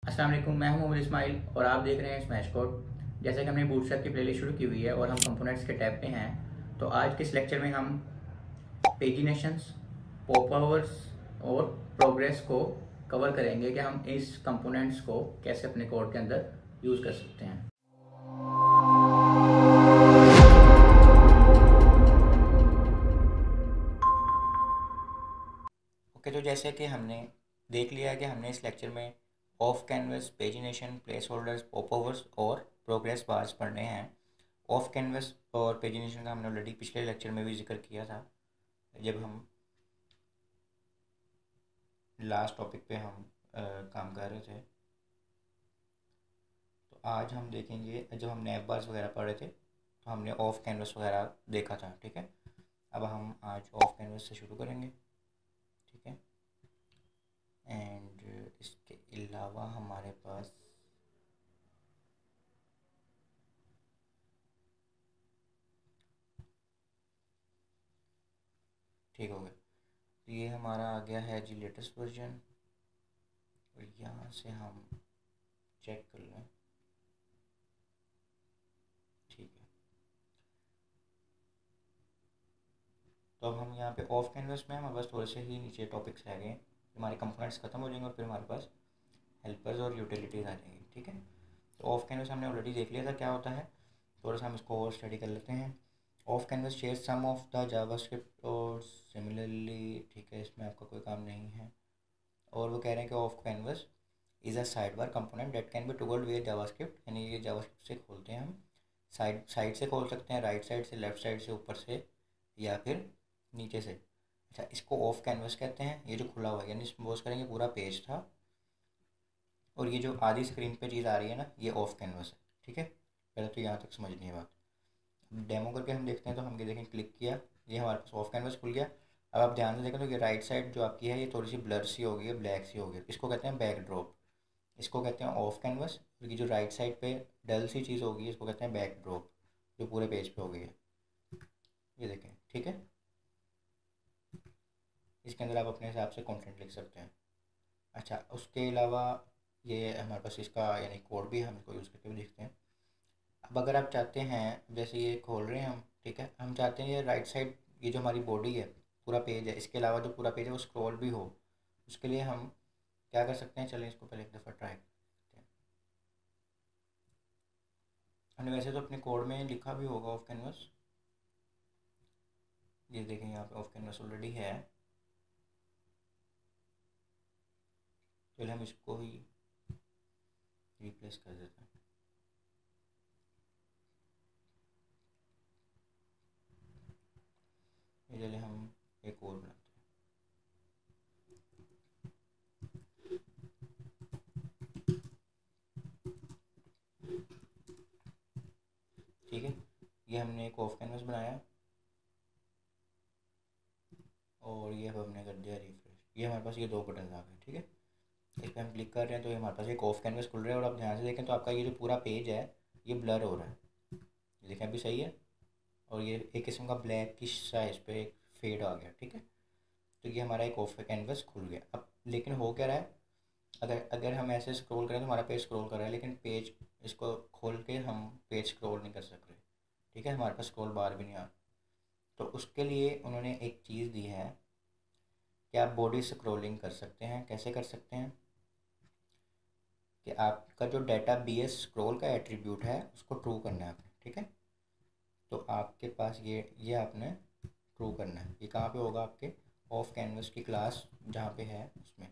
अस्सलाम वालेकुम, मैं हूं उमर इस्माइल और आप देख रहे हैं स्मैश कोड। जैसे कि हमने बूटस्ट्रैप की प्लेलिस्ट शुरू की हुई है और हम कंपोनेंट्स के टैब पे हैं, तो आज के इस लेक्चर में हम पेजिनेशंस, पॉप आवर्स और प्रोग्रेस को कवर करेंगे कि हम इस कंपोनेंट्स को कैसे अपने कोड के अंदर यूज़ कर सकते हैं। ओके, तो जैसे कि हमने देख लिया है कि हमने इस लेक्चर में of canvas, pagination, place holders, pop overs और प्रोग्रेस बार्स पढ़ने हैं। ऑफ कैनवस और पेजिनेशन का हमने ऑलरेडी पिछले लेक्चर में भी जिक्र किया था, जब हम लास्ट टॉपिक पे हम काम कर रहे थे। तो आज हम देखेंगे, जब हम नैव बार्स वगैरह पढ़ रहे थे तो हमने ऑफ कैनवस वगैरह देखा था, ठीक है। अब हम आज ऑफ कैनवस से शुरू करेंगे, ठीक है। एंड इसके अलावा हमारे पास ठीक हो गया। तो ये हमारा आ गया है जी लेटेस्ट वर्जन, और यहाँ से हम चेक कर लें, ठीक है। तो अब हम यहाँ पे ऑफ कैनवस में हमारे पास थोड़े से ही नीचे टॉपिक्स रह गए, हमारे कंपोनेंट्स खत्म हो जाएंगे और फिर हमारे पास हेल्पर्स और यूटिलिटीज़ आ जाएंगी, ठीक है। तो ऑफ कैनवस हमने ऑलरेडी देख लिया था क्या होता है, थोड़ा सा हम इसको और स्टडी कर लेते हैं। Of canvas share some of the JavaScript और सिमिलरली, ठीक है, इसमें आपका कोई काम नहीं है। और वो कह रहे हैं कि offcanvas is a sidebar component that can be toggled with JavaScript, यानी ये जावास्क्रिप्ट से खोलते हैं हम, साइड साइड से खोल सकते हैं, राइट साइड से, लेफ्ट साइड से, ऊपर से या फिर नीचे से। अच्छा, इसको ऑफ कैनवस कहते हैं, ये जो खुला हुआ है, यानी सपोज करेंगे पूरा पेज था और ये जो आधी स्क्रीन पे चीज़ आ रही है ना, ये ऑफ कैनवस है, ठीक है। पहले तो यहाँ तक समझनी है बात। डेमो करके हम देखते हैं, तो हम ये देखें, क्लिक किया, ये हमारे पास ऑफ कैनवस खुल गया। अब आप ध्यान से देखें तो ये राइट साइड जो आपकी है ये थोड़ी सी ब्लर सी हो गई है, ब्लैक सी हो गई है, इसको कहते हैं बैक ड्रॉप, इसको कहते हैं ऑफ कैनवस। और ये जो राइट साइड पे डल सी चीज़ होगी, इसको कहते हैं बैक ड्रॉप, जो पूरे पेज पे हो गई है, ये देखें, ठीक है। इसके अंदर आप अपने हिसाब से कंटेंट लिख सकते हैं। अच्छा, उसके अलावा ये हमारे पास इसका यानी कोड भी, हम इसको यूज़ करके भी देखते हैं। अब अगर आप चाहते हैं, जैसे ये खोल रहे हैं हम, ठीक है, हम चाहते हैं ये राइट साइड, ये जो हमारी बॉडी है, पूरा पेज है, इसके अलावा जो पूरा पेज है वो स्क्रॉल भी हो, उसके लिए हम क्या कर सकते हैं, चलें इसको पहले एक दफ़ा ट्राई करते हैं। हमने वैसे तो अपने कोड में लिखा भी होगा ऑफ कैनवस, ये देखें यहाँ पे ऑफ कैनवस ऑलरेडी है। चलिए हम इसको ही रिप्लेस कर देते हैं। ये चलिए हम एक और बनाते हैं, ठीक है। ये हमने एक ऑफ कैनवस बनाया और ये अब हमने कर दिया रिफ्रेश, ये हमारे पास ये दो बटन आ गए, ठीक है। इस पर हम क्लिक कर रहे हैं तो ये हमारे पास एक ऑफ कैनवस खुल रहा है, और आप ध्यान से देखें तो आपका ये जो पूरा पेज है ये ब्लर हो रहा है, ये देखें अभी सही है, और ये एक किस्म का ब्लैक की सा इस पर एक फेड आ गया, ठीक है। तो ये हमारा एक ऑफ कैनवस खुल गया। अब लेकिन हो क्या रहा है, अगर अगर हम ऐसे स्क्रॉल करें तो हमारा पेज स्क्रॉल कर रहा है, लेकिन पेज इसको खोल के हम पेज स्क्रॉल नहीं कर सक रहे, ठीक है, हमारे पास स्क्रॉल बार भी नहीं आ। तो उसके लिए उन्होंने एक चीज़ दी है कि आप बॉडी स्क्रॉलिंग कर सकते हैं। कैसे कर सकते हैं कि आपका जो डाटा बी एस स्क्रॉल का एट्रीब्यूट है उसको ट्रू करना है आपने, ठीक है। तो आपके पास ये आपने ट्रू करना है। ये कहाँ पे होगा, आपके ऑफ कैनवस की क्लास जहाँ पे है उसमें,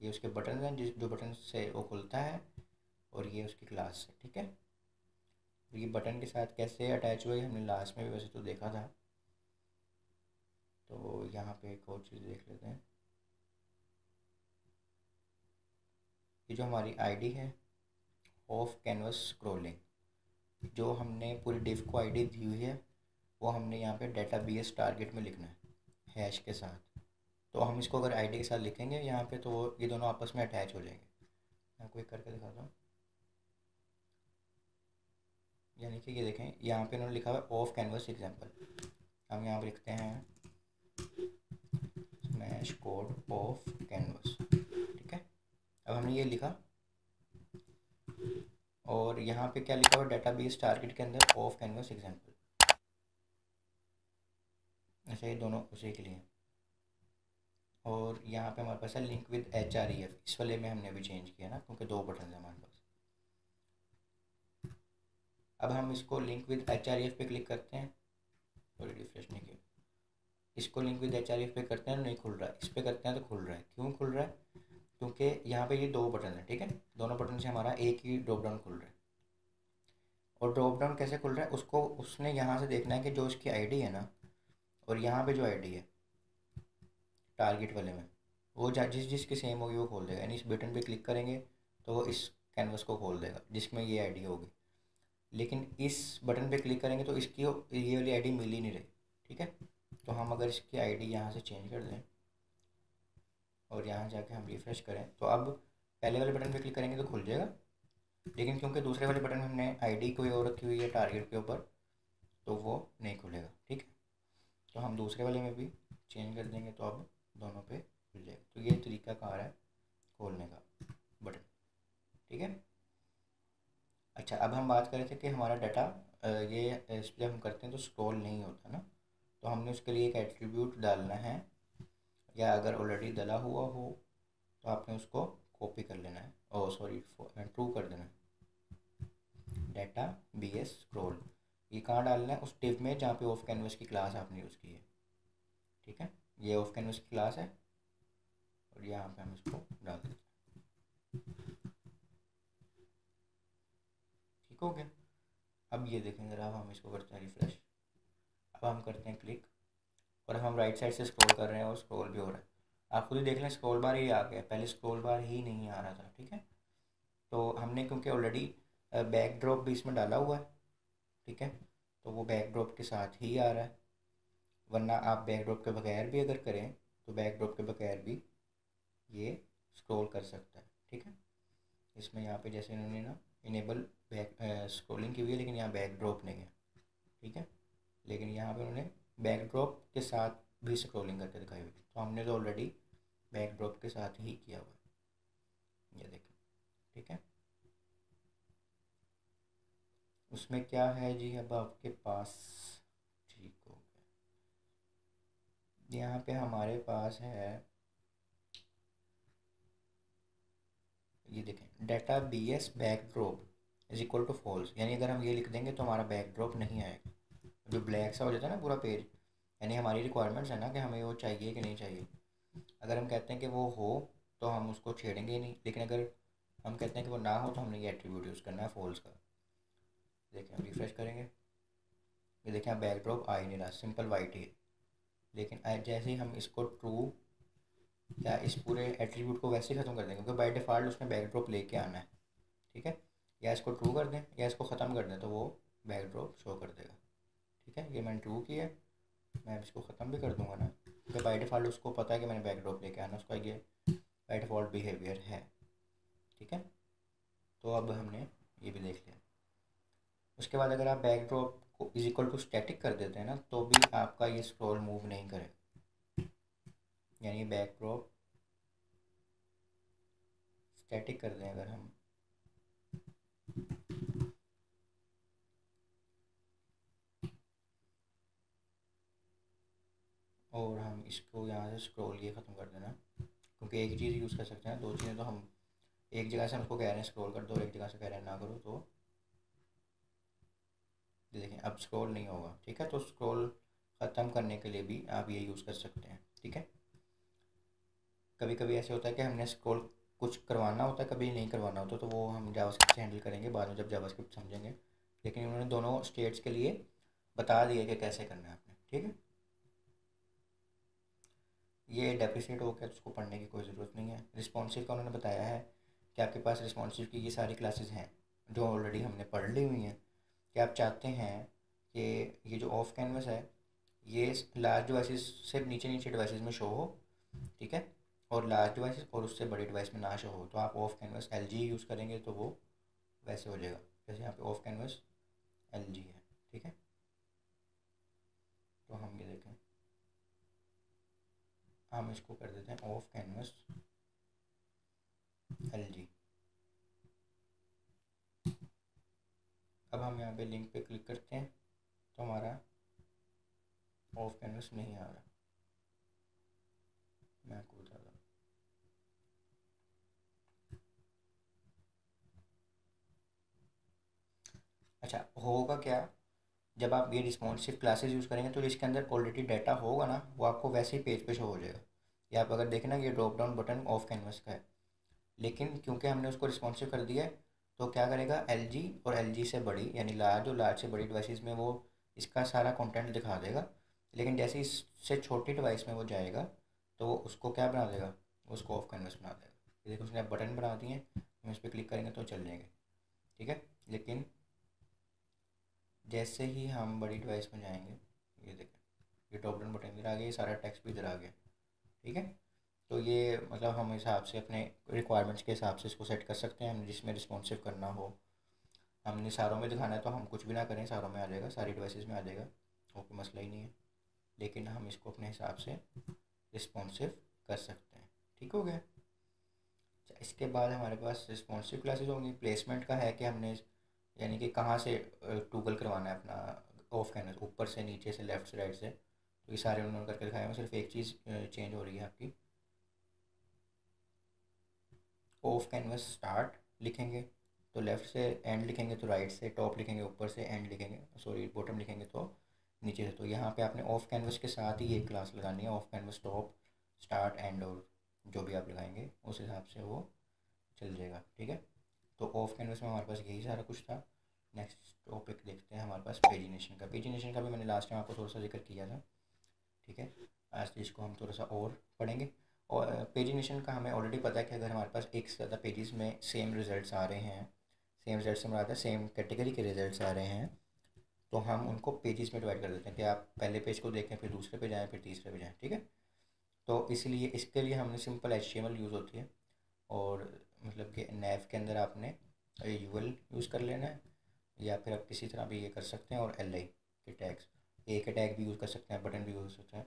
ये उसके बटन हैं, जिस जो बटन से वो खुलता है, और ये उसकी क्लास है, ठीक है। तो ये बटन के साथ कैसे अटैच हुआ है हमने लास्ट में भी वैसे तो देखा था। तो यहाँ पे एक और चीज़ देख लेते हैं, ये जो हमारी आईडी है ऑफ कैनवस स्क्रॉलिंग, जो हमने पूरी डिव को आईडी दी हुई है, वो हमने यहाँ पे डाटा बी एस टारगेट में लिखना है हैश के साथ। तो हम इसको अगर आईडी के साथ लिखेंगे यहाँ पे, तो वो ये दोनों आपस में अटैच हो जाएंगे। मैं आपको एक करके दिखाता हूँ, यानी कि ये देखें यहाँ पे उन्होंने लिखा हुआ है ऑफ कैनवस एग्जाम्पल, हम यहाँ पे लिखते हैं स्मैश कोड ऑफ कैनवस, ठीक है। अब हमने ये लिखा, और यहाँ पे क्या लिखा हुआ है, डेटाबेस टारगेट के अंदर ऑफ कैनवस एग्जाम्पल। अच्छा, ये दोनों उसी के लिए। और यहाँ पे हमारे पास है लिंक विद HREF, इस वाले में हमने अभी चेंज किया ना, क्योंकि 2 बटन है हमारे पास। अब हम इसको लिंक विद HREF पे क्लिक करते हैं, सॉरी रिफ्रेश नहीं किया, इसको लिंक विद HREF पे करते हैं, नहीं खुल रहा है, इस पर करते हैं तो खुल रहा है। क्यों खुल रहा है? क्योंकि यहाँ पे ये 2 बटन है, ठीक है, दोनों बटन से हमारा एक ही ड्रॉप डाउन खुल रहा है। और ड्रॉप डाउन कैसे खुल रहा है, उसको उसने यहाँ से देखना है कि जो इसकी आईडी है ना, और यहाँ पे जो आईडी है टारगेट वाले में, वो जिस जिसकी सेम होगी वो खोल देगा। यानी इस बटन पे क्लिक करेंगे तो वो इस कैनवस को खोल देगा जिसमें ये आईडी होगी। लेकिन इस बटन पे क्लिक करेंगे तो इसकी ये वाली आईडी मिल ही नहीं रही, ठीक है। तो हम अगर इसकी आईडी यहाँ से चेंज कर दें और यहाँ जाके हम रिफ्रेश करें, तो अब पहले वाले बटन पे क्लिक करेंगे तो खुल जाएगा। लेकिन क्योंकि दूसरे वाले बटन में हमने आईडी कोई और रखी हुई है टारगेट के ऊपर, तो वो नहीं खुलेगा, ठीक है। तो हम दूसरे वाले में भी चेंज कर देंगे तो अब दोनों पे खुल जाएगा। तो ये तरीका कार है खोलने का बटन, ठीक है। अच्छा, अब हम बात कर रहे थे कि हमारा डाटा ये इस पर हम करते हैं तो स्क्रॉल नहीं होता ना, तो हमने उसके लिए एक एट्रीब्यूट डालना है, या अगर ऑलरेडी डला हुआ हो तो आपने उसको कॉपी कर लेना है, ओ सॉरी ट्रू कर देना है। डाटा BS स्क्रॉल, ये कहाँ डालना है, उस टिव में जहाँ पे ऑफ कैनवस की क्लास आपने यूज़ की है, ठीक है। ये ऑफ कैनवस की क्लास है और यहाँ पे हम इसको डाल देते हैं, ठीक हो गया। अब ये देखें ज़रा, अब हम इसको करते हैं रिफ्रेश, अब हम करते हैं क्लिक, और हम राइट साइड से स्क्रॉल कर रहे हैं और स्क्रॉल भी हो रहा है। आप खुद ही देख लें, स्क्रॉल बार ही आ गया, पहले स्क्रॉल बार ही नहीं आ रहा था, ठीक है। तो हमने क्योंकि ऑलरेडी बैक ड्रॉप भी इसमें डाला हुआ है, ठीक है, तो वो बैक ड्रॉप के साथ ही आ रहा है। वरना आप बैक ड्रॉप के बगैर भी अगर करें तो बैक ड्रॉप के बगैर भी ये स्क्रॉल कर सकता है, ठीक है। इसमें यहाँ पे जैसे इन्होंने ना इनेबल बैक स्क्रॉलिंग की हुई है, लेकिन यहाँ बैक ड्रॉप नहीं है, ठीक है। लेकिन यहाँ पे उन्होंने बैक ड्रॉप के साथ भी स्क्रॉलिंग करके दिखाई हुई, तो हमने तो ऑलरेडी बैक ड्रॉप के साथ ही किया हुआ है, ये देखें, ठीक है। उसमें क्या है जी, अब आपके पास, ठीक हो गया, यहाँ पे हमारे पास है, ये देखें, data BS back drop is equal to false. यानी अगर हम ये लिख देंगे तो हमारा बैक ड्रॉप नहीं आएगा, जो ब्लैक सा हो जाता है ना पूरा पेज, यानी हमारी रिक्वायरमेंट्स है ना कि हमें वो चाहिए कि नहीं चाहिए। अगर हम कहते हैं कि वो हो तो हम उसको छेड़ेंगे ही नहीं, लेकिन अगर हम कहते हैं कि वो ना हो तो हमने ये एट्रीब्यूट यूज़ करना है फॉल्स का। देखें, हम रिफ्रेश करेंगे, ये देखें अब बैक ड्रॉप आ ही नहीं रहा, सिंपल वाइट ही है। लेकिन जैसे ही हम इसको ट्रू या इस पूरे एट्रीब्यूट को वैसे ही ख़त्म कर देंगे, क्योंकि बाय डिफ़ॉल्ट उसमें बैक ड्रॉप लेके आना है, ठीक है। या इसको ट्रू कर दें या इसको ख़त्म कर दें तो वो बैक ड्रॉप शो कर देगा, ठीक है। ये मैंने ट्रू किया, मैं इसको ख़त्म भी कर दूंगा ना, क्योंकि बाय डिफ़ॉल्ट उसको पता है कि मैंने बैक ड्रॉप लेके आना, उसका ये बाय डिफ़ॉल्ट बिहेवियर है, ठीक है। तो अब हमने ये भी देख लिया। उसके बाद अगर आप बैक ड्रॉप को इज इक्वल टू स्टैटिक कर देते हैं ना, तो भी आपका ये स्क्रॉल मूव नहीं करेगा। यानी बैक ड्रॉप स्टैटिक कर दें अगर हम, और हम इसको यहाँ से स्क्रॉल ये ख़त्म कर देना, क्योंकि एक चीज़ यूज़ कर सकते हैं, 2 चीज़ें तो हम एक जगह से हम उसको कह रहे हैं स्क्रॉल कर दो, एक जगह से कह रहे हैं ना करो, तो देखें अब स्क्रॉल नहीं होगा, ठीक है। तो स्क्रॉल ख़त्म करने के लिए भी आप ये यूज़ कर सकते हैं, ठीक है। कभी कभी ऐसे होता है कि हमने स्क्रॉल कुछ करवाना होता है, कभी नहीं करवाना होता, तो वो हम जावास्क्रिप्ट से हैंडल करेंगे बाद में जब जावास्क्रिप्ट समझेंगे। लेकिन उन्होंने दोनों स्टेट्स के लिए बता दिया कि कैसे करना है आपने, ठीक है। ये डेप्रिसिएट हो गया तो उसको पढ़ने की कोई ज़रूरत नहीं है। रिस्पॉन्सिव का उन्होंने बताया है कि आपके पास रिस्पॉन्सिव की ये सारी क्लासेस हैं जो ऑलरेडी हमने पढ़ ली हुई हैं, कि आप चाहते हैं कि ये जो ऑफ कैनवस है ये लार्ज डिवाइसेस से नीचे नीचे डिवाइसेस में शो हो, ठीक है, और लार्ज डिवाइसेस और उससे बड़ी डिवाइस में ना शो हो। तो आप ऑफ कैनवस LG यूज़ करेंगे तो वो वैसे हो जाएगा, जैसे यहाँ पे ऑफ कैनवस LG है, ठीक है। तो हम ये देखें, हम इसको कर देते हैं ऑफ कैनवस LG, अब हम यहाँ पे लिंक पे क्लिक करते हैं तो हमारा ऑफ कैनवस नहीं आ रहा। मैं आपको बता दूँ, अच्छा होगा क्या, जब आप ये रिस्पॉन्सिव क्लासेस यूज़ करेंगे तो इसके अंदर ऑलरेडी डाटा होगा ना, वो आपको वैसे ही पेज पे शो हो जाएगा। या आप अगर देखें ना, ये drop down button of canvas का है, लेकिन क्योंकि हमने उसको रिस्पॉन्सिव कर दिया है तो क्या करेगा, एलजी और एलजी से बड़ी यानी लार्ज और लार्ज से बड़ी डिवाइसेस में वो इसका सारा कंटेंट दिखा देगा। लेकिन जैसे इससे छोटी डिवाइस में वो जाएगा तो वो उसको क्या बना देगा, उसको ऑफ कैनवस बना देगा। ये देखो उसने बटन बना दिए, हम इस पर क्लिक करेंगे तो चल जाएंगे, ठीक है। लेकिन जैसे ही हम बड़ी डिवाइस में जाएंगे, ये देखें ये टॉप डाउन बटन इधर आ गया, ये सारा टेक्स्ट भी इधर आ गया, ठीक है। तो ये मतलब हम हिसाब से अपने रिक्वायरमेंट्स के हिसाब से इसको सेट कर सकते हैं, हम जिसमें रिस्पॉन्सिव करना हो। हमने सारों में दिखाना है तो हम कुछ भी ना करें, सारों में आ जाएगा, सारी डिवाइसेस में आ जाएगा, वो कोई मसला ही नहीं है। लेकिन हम इसको अपने हिसाब से रिस्पॉन्सिव कर सकते हैं, ठीक हो गया। अच्छा, इसके बाद हमारे पास रिस्पॉन्सिव क्लासेस होंगी। प्लेसमेंट का है कि हमने यानी कि कहाँ से टूगल करवाना है अपना ऑफ कैनवस, ऊपर से, नीचे से, लेफ्ट से, राइट से। तो ये सारे उन्होंने करके दिखाए हुए, सिर्फ एक चीज़ चेंज हो रही है आपकी, ऑफ कैनवस स्टार्ट लिखेंगे तो लेफ़्ट से, एंड लिखेंगे तो राइट से, टॉप लिखेंगे ऊपर से, एंड लिखेंगे सॉरी बॉटम लिखेंगे तो नीचे से। तो यहाँ पे आपने ऑफ कैनवस के साथ ही ये क्लास लगानी है, of canvas top start and, और जो भी आप लगाएंगे उस हिसाब से वो चल जाएगा, ठीक है। तो ऑफ कैनवस में हमारे पास यही सारा कुछ था। नेक्स्ट टॉपिक देखते हैं हमारे पास पेजिनेशन का। पेजिनेशन का भी मैंने लास्ट टाइम आपको थोड़ा सा जिक्र किया था, ठीक है। आज इसको हम थोड़ा सा और पढ़ेंगे। और पेजिनेशन का हमें ऑलरेडी पता है कि अगर हमारे पास एक से ज़्यादा पेजेस में सेम रिज़ल्ट्स आ रहे हैं, सेम रिजल्ट से मुराद है सेम कैटेगरी के रिजल्ट्स आ रहे हैं, तो हम उनको पेजेस में डिवाइड कर देते हैं कि आप पहले पेज को देखें, फिर दूसरे पे जाएँ, फिर तीसरे पे जाएँ, ठीक है। तो इसलिए इसके लिए हमने सिंपल HTML यूज़ होती है, और मतलब कि नैव के अंदर आपने UL यूज़ कर लेना है, या फिर आप किसी तरह भी ये कर सकते हैं, और LI के टैग्स, ए के टैग भी यूज़ कर सकते हैं, बटन भी यूज़ कर सकते हैं।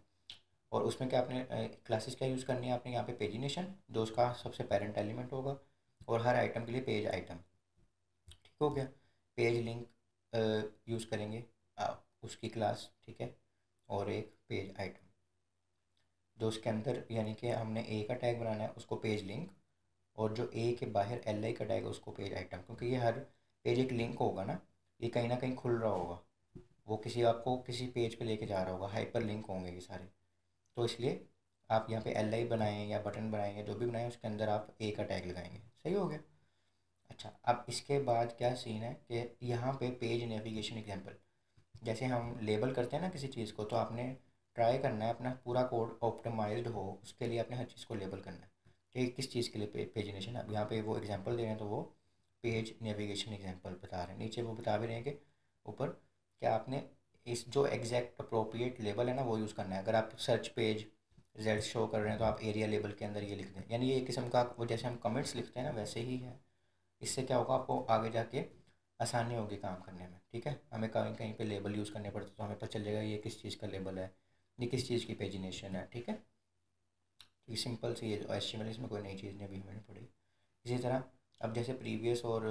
और उसमें क्या आपने क्लासेस क्या यूज़ करनी है, आपने यहाँ पे पेजिनेशन जो उसका सबसे पेरेंट एलिमेंट होगा, और हर आइटम के लिए पेज आइटम, ठीक हो गया। पेज लिंक यूज़ करेंगे उसकी क्लास, ठीक है, और एक पेज आइटम जो उसके अंदर, यानी कि हमने ए का टैग बनाना है उसको पेज लिंक, और जो ए के बाहर LI का टैग है उसको पेज आइटम, क्योंकि ये हर पेज एक लिंक होगा ना, ये कहीं ना कहीं खुल रहा होगा, वो किसी आपको किसी पेज पे लेके जा रहा होगा, हाइपर लिंक होंगे ये सारे। तो इसलिए आप यहाँ पे LI बनाएं या बटन बनाएं या जो भी बनाएं, उसके अंदर आप ए का टैग लगाएंगे, सही हो गया। अच्छा, अब इसके बाद क्या सीन है कि यहाँ पे पेज नेविगेशन एग्जांपल, जैसे हम लेबल करते हैं ना किसी चीज़ को, तो आपने ट्राई करना है अपना पूरा कोड ऑप्टिमाइज्ड हो, उसके लिए आपने हर चीज़ को लेबल करना है कि किस चीज़ के लिए पेजिनेशन। अब यहाँ पे वो एग्जांपल दे रहे हैं तो वो पेज नेविगेशन एग्जांपल बता रहे हैं, नीचे वो बता भी रहे हैं कि ऊपर क्या आपने इस जो एग्जैक्ट अप्रोप्रिएट लेबल है ना वो यूज़ करना है। अगर आप सर्च पेज रिजल्ट शो कर रहे हैं तो आप एरिया लेबल के अंदर ये लिख दें, यानी ये एक किस्म का वो जैसे हम कमेंट्स लिखते हैं ना वैसे ही है। इससे क्या होगा, आपको आगे जाके आसानी होगी काम करने में, ठीक है। हमें कहीं कहीं पे लेबल यूज़ करने पड़ते तो हमें पता चल जाएगा ये किस चीज़ का लेबल है, ये किस चीज़ की पेजिनेशन है, ठीक है। ये सिंपल सी है, HTML, इसमें कोई नई चीज़ नहीं अभी हमें पड़ी। इसी तरह अब जैसे प्रीवियस और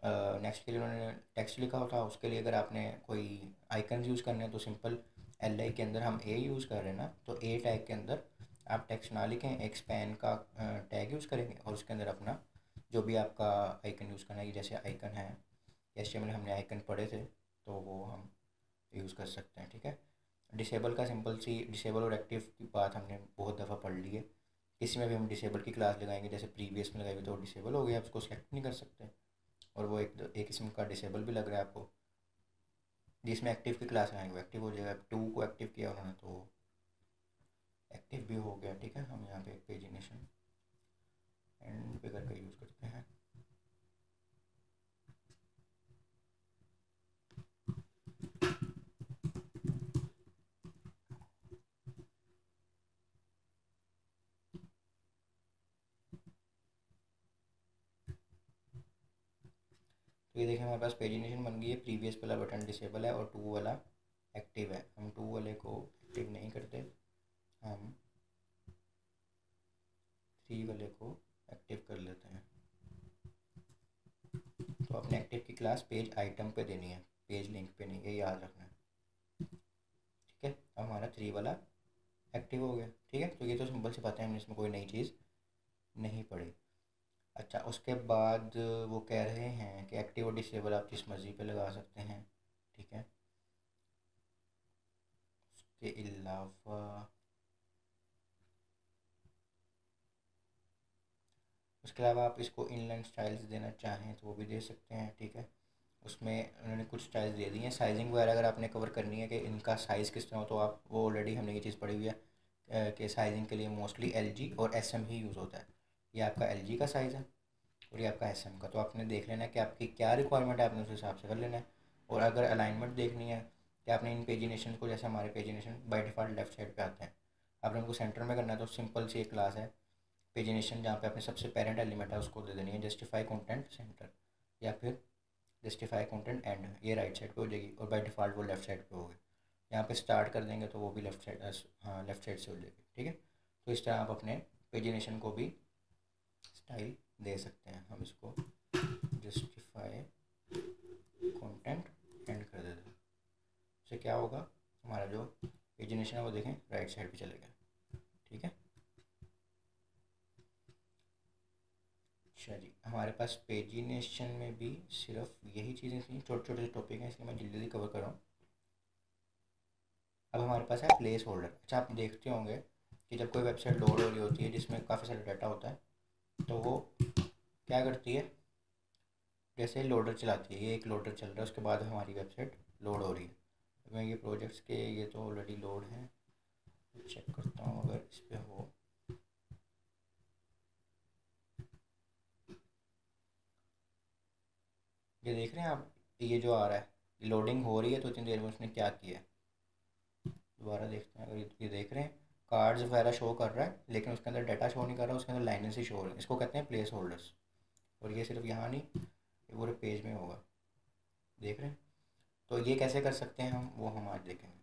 नेक्स्ट के लिए उन्होंने टेक्स्ट लिखा होता, उसके लिए अगर आपने कोई आइकन यूज़ करने हैं तो सिंपल LI के अंदर हम ए यूज़ कर रहे हैं ना, तो ए टैग के अंदर आप टेक्स्ट ना लिखें, एक स्पैन का टैग यूज़ करेंगे, और उसके अंदर अपना जो भी आपका आइकन यूज़ करना है, जैसे आइकन है HTML हमने आइकन पढ़े थे तो वो हम यूज़ कर सकते हैं, ठीक है। डिसेबल का सिंपल सी, डिसेबल और एक्टिव की बात हमने बहुत दफ़ा पढ़ ली है। किसी में भी हम डिसेबल की क्लास लगाएंगे, जैसे प्रीवियस में लगाएंगे तो डिसेबल हो गया, आप उसको सेलेक्ट नहीं कर सकते, और वो एक किस्म का डिसेबल भी लग रहा है आपको। जिसमें एक्टिव की क्लास लगाएंगे वो एक्टिव हो जाएगा, 2 को एक्टिव किया उन्होंने तो एक्टिव भी हो गया, ठीक है। हम यहाँ पे पेजिनेशन एंड पे करके यूज़ करते हैं। तो ये देखिए हमारे पास पेजिनेशन बन गई है, प्रीवियस वाला बटन डिसेबल है और 2 वाला एक्टिव है। हम 2 वाले को एक्टिव नहीं करते, हम 3 वाले को एक्टिव कर लेते हैं। तो अपने एक्टिव की क्लास पेज आइटम पे देनी है, पेज लिंक पे नहीं, ये याद रखना है। ठीक है, अब हमारा 3 वाला एक्टिव हो गया। ठीक है, तो ये तो सिंपल से बातें हैं, हमने इसमें कोई नई चीज़ नहीं पढ़ी। अच्छा, उसके बाद वो कह रहे हैं कि एक्टिव और डिसेबल आप जिस मर्ज़ी पे लगा सकते हैं। ठीक है, उसके अलावा आप इसको इनलाइन स्टाइल्स देना चाहें तो वो भी दे सकते हैं। ठीक है, उसमें उन्होंने कुछ स्टाइल्स दे दी हैं। साइजिंग वगैरह अगर आपने कवर करनी है कि इनका साइज़ किस तरह हो, तो आप वो ऑलरेडी हमने ये चीज़ पढ़ी हुई है कि साइजिंग के लिए मोस्टली एलजी और एसएम ही यूज़ होता है। ये आपका एलजी का साइज़ है और ये आपका एसएम का, तो आपने देख लेना है कि आपकी क्या रिक्वायरमेंट है, आपने उस हिसाब से कर लेना है। और अगर अलाइनमेंट देखनी है कि आपने इन पेजिनेशन को, जैसे हमारे pagination by default left side पे आते हैं, आपने उनको सेंटर में करना है, तो सिंपल सी एक क्लास है पेजिनेशन जहाँ पे अपने सबसे पेरेंट एलिमेंट है उसको दे देनी है जस्टिफाई कंटेंट सेंटर, या फिर जस्टिफाई कंटेंट एंड, ये राइट साइड पे हो जाएगी और बाय डिफ़ॉल्ट वो लेफ्ट साइड पे होगी। यहाँ पे स्टार्ट कर देंगे तो वो भी लेफ्ट साइड, हाँ लेफ्ट साइड से हो जाएगी। ठीक है, तो इस तरह आप अपने पेजिनेशन को भी स्टाइल दे सकते हैं। हम इसको जस्टिफाई कंटेंट एंड कर देते हैं, इससे क्या होगा, हमारा जो पेजिनेशन है वो देखें राइट साइड पे चलेगा। ठीक है, अच्छा जी, हमारे पास पेजिनेशन में भी सिर्फ यही चीज़ें थी, छोटे छोटे टॉपिक हैं, इसलिए मैं जल्दी जल्दी कवर कर रहा हूँ। अब हमारे पास है प्लेस होल्डर। अच्छा, आप देखते होंगे कि जब कोई वेबसाइट लोड हो रही होती है जिसमें काफ़ी सारा डाटा होता है, तो वो क्या करती है, जैसे लोडर चलाती है, ये एक लोडर चल रहा है, उसके बाद हमारी वेबसाइट लोड हो रही है। मैं ये प्रोजेक्ट्स के, ये तो ऑलरेडी लोड है, चेक करता हूँ अगर इस पर हो। ये देख रहे हैं आप, ये जो आ रहा है लोडिंग हो रही है, तो इतनी देर में उसने क्या किया है, दोबारा देखते हैं। अगर ये देख रहे हैं कार्ड्स वगैरह शो कर रहा है, लेकिन उसके अंदर डाटा शो नहीं कर रहा, उसके अंदर लाइनें ही शो हो रही हैं। इसको कहते हैं प्लेस होल्डर्स। और ये सिर्फ यहाँ नहीं, ये पूरे पेज में होगा, देख रहे हैं। तो ये कैसे कर सकते हैं हम, वो हम आज देखेंगे।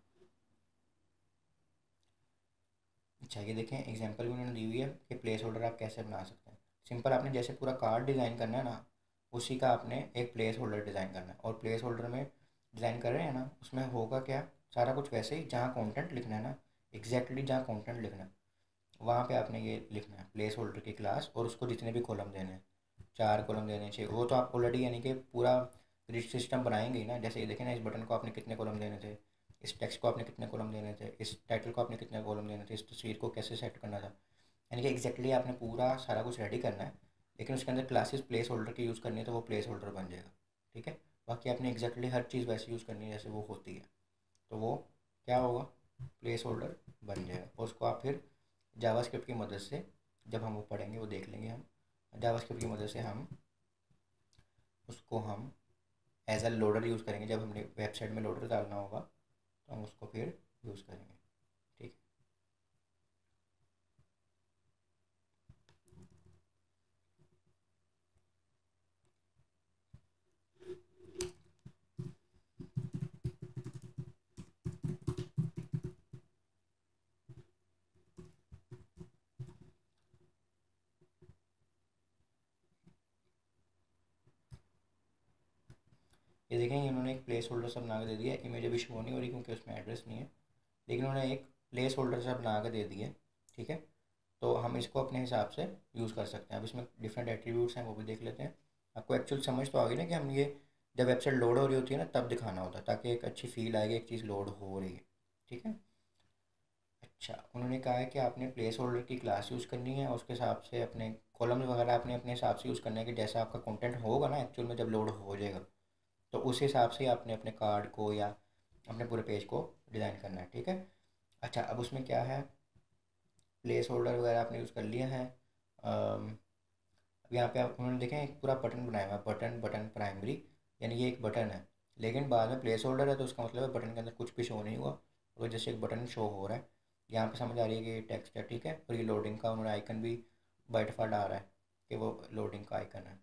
अच्छा, ये देखें एग्जांपल भी उन्होंने दी हुई है कि प्लेस होल्डर आप कैसे बना सकते हैं। सिंपल, आपने जैसे पूरा कार्ड डिज़ाइन करना है ना, उसी का आपने एक प्लेस होल्डर डिज़ाइन करना है। और प्लेस होल्डर में डिज़ाइन कर रहे हैं ना, उसमें होगा क्या, सारा कुछ वैसे ही, जहाँ कंटेंट लिखना है ना, एग्जैक्टली जहाँ कंटेंट लिखना है वहाँ पे आपने ये लिखना है प्लेस होल्डर की क्लास, और उसको जितने भी कॉलम देने हैं, 4 कॉलम देने चाहिए, वो तो आप ऑलरेडी यानी कि पूरा ग्रिड सिस्टम बनाएंगे ही ना। जैसे ये देखें ना, इस बटन को आपने कितने कॉलम देने थे, इस टेक्स्ट को आपने कितने कॉलम देने थे, इस टाइटल को आपने कितने कॉलम देने थे, इस तस्वीर को कैसे सेट करना था, यानी कि एग्जैक्टली आपने पूरा सारा कुछ रेडी करना है। लेकिन उसके अंदर क्लासेस प्लेस होल्डर की यूज़ करनी है, तो वो प्लेस होल्डर बन जाएगा। ठीक है, बाकी आपने एग्जैक्टली हर चीज़ वैसे यूज़ करनी है जैसे वो होती है, तो वो क्या होगा, प्लेस होल्डर बन जाएगा। और उसको आप फिर जावास्क्रिप्ट की मदद से, जब हम वो पढ़ेंगे वो देख लेंगे हम, जावास्क्रिप्ट की मदद से हम उसको हम एज अ लोडर यूज़ करेंगे। जब हमने वेबसाइट में लोडर डालना होगा तो हम उसको फिर यूज़ करेंगे। ठीक ये देखेंगे, इन्होंने एक प्लेस होल्डर सा बना के दे दिया है। इमेज अभी शो नहीं हो रही क्योंकि उसमें एड्रेस नहीं है, लेकिन उन्होंने एक प्लेस होल्डर सा बना के दे दिया है। ठीक है, तो हम इसको अपने हिसाब से यूज़ कर सकते हैं। अब इसमें डिफरेंट एट्रीब्यूट्स हैं, वो भी देख लेते हैं। आपको एक्चुअल समझ तो आ गई ना कि हम ये जब वेबसाइट लोड हो रही होती है ना, तब दिखाना होता है, ताकि एक अच्छी फील आएगी एक चीज़ लोड हो रही है। ठीक है, अच्छा, उन्होंने कहा है कि आपने प्लेस होल्डर की क्लास यूज़ करनी है और उसके हिसाब से अपने कॉलम वगैरह आपने अपने हिसाब से यूज़ करना है, कि जैसा आपका कंटेंट होगा ना एक्चुअल में जब लोड हो जाएगा, तो उस हिसाब से आपने अपने कार्ड को या अपने पूरे पेज को डिज़ाइन करना है। ठीक है, अच्छा, अब उसमें क्या है, प्लेस होल्डर वगैरह आपने यूज़ कर लिया है। अब यहाँ पे आप उन्होंने देखें एक पूरा बटन बनाया हुआ है, बटन बटन प्राइमरी, यानी ये एक बटन है, लेकिन बाद में प्लेस होल्डर है, तो उसका मतलब है बटन के अंदर कुछ भी शो नहीं हुआ, और जैसे एक बटन शो हो रहा है। यहाँ पे समझ आ रही है कि ये टेक्स्ट है। ठीक है, और ये लोडिंग का उन्होंने आइकन भी बाय डिफ़ॉल्ट आ रहा है कि वो लोडिंग का आइकन है।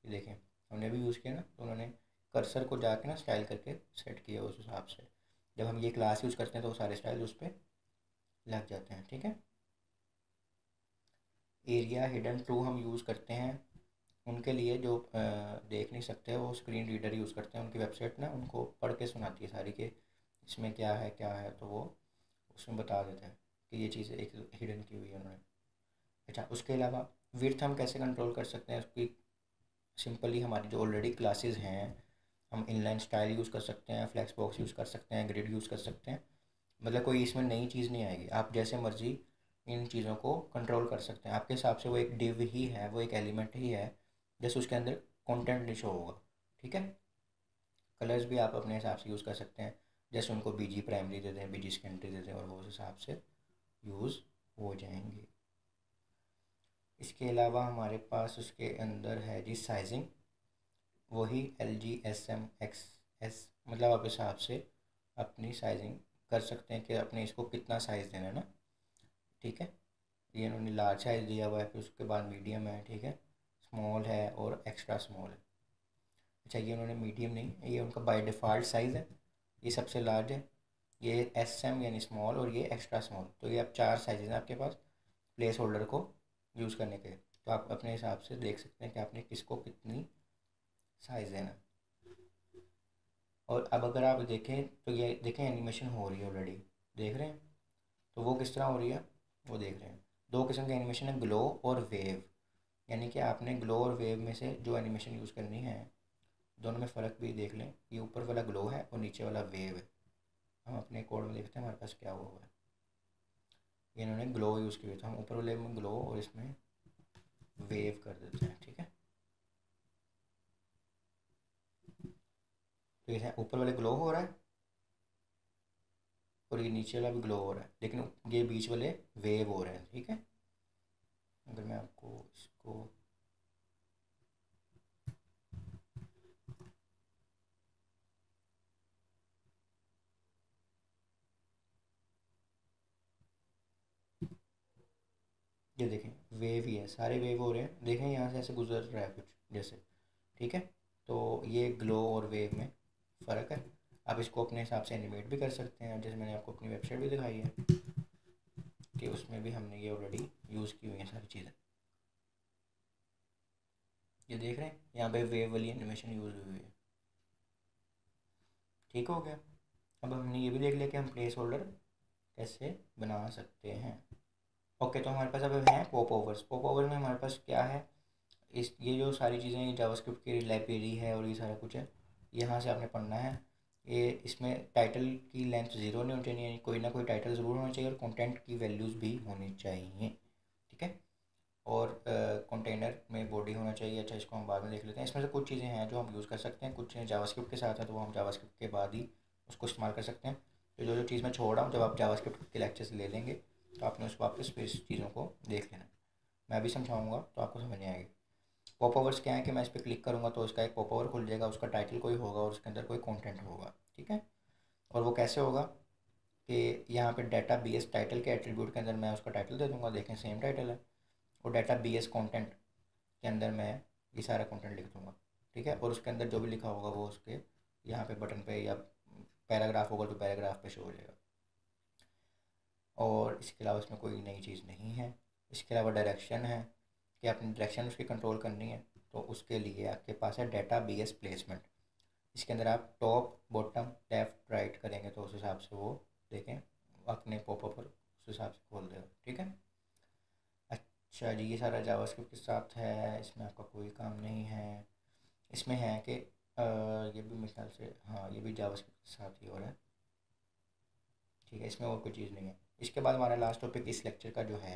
ये देखें, हमने भी यूज़ किया ना, तो उन्होंने कर्सर को जाके ना स्टाइल करके सेट किया उस हिसाब से। जब हम ये क्लास यूज़ करते हैं तो वो सारे स्टाइल उस पर लग जाते हैं। ठीक है, एरिया हिडन ट्रू हम यूज़ करते हैं उनके लिए जो देख नहीं सकते वो स्क्रीन रीडर यूज़ करते हैं, उनकी वेबसाइट ना उनको पढ़ के सुनाती है सारी के इसमें क्या है, तो वो उसमें बता देते हैं कि ये चीज़ एक हिडन की हुई है उन्होंने। अच्छा, उसके अलावा विड्थ हम कैसे कंट्रोल कर सकते हैं उसकी? सिंपली हमारी जो ऑलरेडी क्लासेस हैं, हम इनलाइन स्टाइल यूज़ कर सकते हैं, फ्लेक्स बॉक्स यूज़ कर सकते हैं, ग्रिड यूज़ कर सकते हैं। मतलब कोई इसमें नई चीज़ नहीं आएगी, आप जैसे मर्जी इन चीज़ों को कंट्रोल कर सकते हैं। आपके हिसाब से वो एक डिव ही है, वो एक एलिमेंट ही है, जैसे उसके अंदर कंटेंट नहीं शो होगा। ठीक है, कलर्स भी आप अपने हिसाब से यूज़ कर सकते हैं, जैसे उनको बीजी प्राइमरी दे दें, बीजी सेकेंडरी दे दें, और वो उस हिसाब से यूज़ हो जाएंगे। इसके अलावा हमारे पास उसके अंदर है जी साइजिंग, वही LGSM XS, मतलब आप हिसाब से अपनी साइजिंग कर सकते हैं कि अपने इसको कितना साइज़ देना है ना। ठीक है, ये इन्होंने लार्ज साइज़ दिया हुआ है, फिर उसके बाद मीडियम है, ठीक है, स्मॉल है और एक्स्ट्रा स्मॉल है। अच्छा, ये उन्होंने मीडियम नहीं, ये उनका बाय डिफ़ॉल्ट साइज़ है, ये सबसे लार्ज है, ये SM यानी स्मॉल, और ये एक्स्ट्रा स्मॉल। तो ये अब 4 साइज़ हैं आपके पास प्लेस होल्डर को यूज़ करने के। तो आप अपने हिसाब से देख सकते हैं कि आपने किसको कितनी साइज़ देना। और अब अगर आप देखें तो ये देखें एनिमेशन हो रही है ऑलरेडी, देख रहे हैं? तो वो किस तरह हो रही है वो देख रहे हैं। दो किस्म की एनिमेशन है, ग्लो और वेव। यानी कि आपने ग्लो और वेव में से जो एनिमेशन यूज़ करनी है, दोनों में फ़र्क भी देख लें। ये ऊपर वाला ग्लो है और नीचे वाला वेव है। हम अपने कोड में देखते हैं हमारे पास क्या हुआ है। ये इन्होंने ग्लो यूज़ किया, तो हम ऊपर वाले में ग्लो और इसमें वेव कर देते हैं। ठीक है, तो ये ऊपर वाले ग्लो हो रहा है और ये नीचे वाला भी ग्लो हो रहा है, लेकिन ये बीच वाले वेव हो रहे हैं। ठीक है, अगर मैं आपको इसको ये देखें, वेव ही है, सारे वेव हो रहे हैं, देखें यहाँ से ऐसे गुजर रहा है कुछ जैसे। ठीक है, तो ये ग्लो और वेव में फ़र्क है। आप इसको अपने हिसाब से एनिमेट भी कर सकते हैं, जैसे मैंने आपको अपनी वेबसाइट भी दिखाई है कि उसमें भी हमने ये ऑलरेडी यूज़ की हुई हैं सारी चीज़ें। ये देख रहे हैं यहाँ पे वेव वाली एनिमेशन यूज़ हुई है। ठीक हो गया। अब हमने ये भी देख लिया कि हम प्लेस होल्डर कैसे बना सकते हैं। ओके, तो हमारे पास अब है पॉप ओवर्स। पॉप ओवर में हमारे पास क्या है, इस ये जो सारी चीज़ें, ये जावास्क्रिप्ट की लाइब्रेरी है और ये सारा कुछ है, यहाँ से आपने पढ़ना है। ये इसमें टाइटल की लेंथ 0 नहीं होनी चाहिए, कोई ना कोई टाइटल ज़रूर होना चाहिए, और कंटेंट की वैल्यूज़ भी होनी चाहिए। ठीक है, और कंटेनर में बॉडी होना चाहिए। अच्छा, इसको हम बाद में देख लेते हैं। इसमें से कुछ चीज़ें हैं जो हम यूज़ कर सकते हैं, कुछ चीज़ें जावास्क्रिप्ट के साथ हैं, तो वो हम जावास्क्रिप्ट के बाद ही उसको इस्तेमाल कर सकते हैं। तो जो जो चीज़ मैं छोड़ रहा हूँ, जब आप जावास्क्रिप्ट के लेक्चर्स ले लेंगे तो आपने उस वापस इस चीज़ों को देख लेना। मैं अभी समझाऊंगा तो आपको समझ नहीं आएगी। पॉप ओवर्स क्या है कि मैं इस पर क्लिक करूँगा तो उसका एक पॉप ओवर खुल जाएगा, उसका टाइटल कोई होगा और उसके अंदर कोई कंटेंट होगा। ठीक है, और वो कैसे होगा कि यहाँ पे डाटा BS टाइटल के एट्रीब्यूट के अंदर मैं उसका टाइटल दे दूँगा, देखें सेम टाइटल है, और डाटा BS कंटेंट के अंदर मैं ये सारा कंटेंट लिख दूँगा। ठीक है, और उसके अंदर जो भी लिखा होगा वो उसके यहाँ पे बटन पे, या पैराग्राफ होगा तो पैराग्राफ पे शो हो जाएगा। और इसके अलावा इसमें कोई नई चीज़ नहीं है। इसके अलावा डायरेक्शन है कि अपनी डायरेक्शन उसकी कंट्रोल करनी है, तो उसके लिए आपके पास है डाटा BS प्लेसमेंट। इसके अंदर आप टॉप बॉटम लेफ़्ट राइट करेंगे तो उस हिसाब से वो देखें अपने पॉपअप पर उस हिसाब से खोल देगा। ठीक है, अच्छा जी, ये सारा जावास्क्रिप्ट के साथ है, इसमें आपका कोई काम नहीं है। इसमें है कि ये भी मेरे ख्याल से, हाँ, ये भी जावास्क्रिप्ट के साथ ही हो रहा है। ठीक है, इसमें और कोई चीज़ नहीं है। इसके बाद हमारा लास्ट टॉपिक इस लेक्चर का जो है